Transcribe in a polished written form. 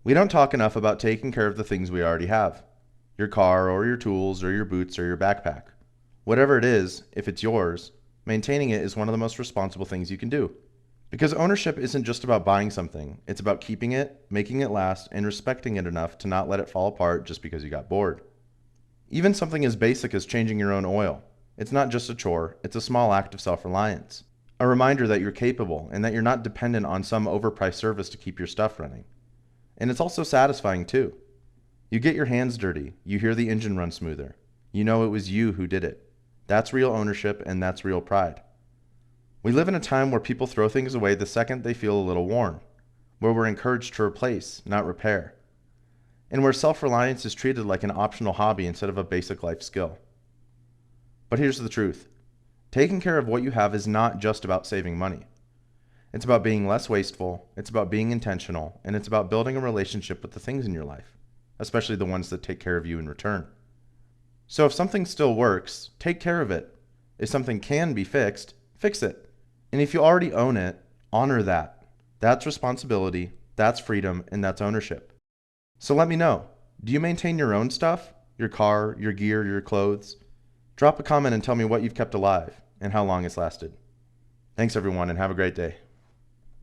We don't talk enough about taking care of the things we already have. Your car or your tools or your boots or your backpack. Whatever it is, if it's yours, maintaining it is one of the most responsible things you can do. Because ownership isn't just about buying something, it's about keeping it, making it last, and respecting it enough to not let it fall apart just because you got bored. Even something as basic as changing your own oil. It's not just a chore, it's a small act of self-reliance. A reminder that you're capable and that you're not dependent on some overpriced service to keep your stuff running. And it's also satisfying too. You get your hands dirty, you hear the engine run smoother. You know it was you who did it. That's real ownership and that's real pride. We live in a time where people throw things away the second they feel a little worn, where we're encouraged to replace, not repair, and where self-reliance is treated like an optional hobby instead of a basic life skill. But here's the truth. Taking care of what you have is not just about saving money. It's about being less wasteful, it's about being intentional, and it's about building a relationship with the things in your life, especially the ones that take care of you in return. So if something still works, take care of it. If something can be fixed, fix it. And if you already own it, honor that. That's responsibility, that's freedom, and that's ownership. So let me know. Do you maintain your own stuff? Your car, your gear, your clothes? Drop a comment and tell me what you've kept alive and how long it's lasted. Thanks everyone and have a great day.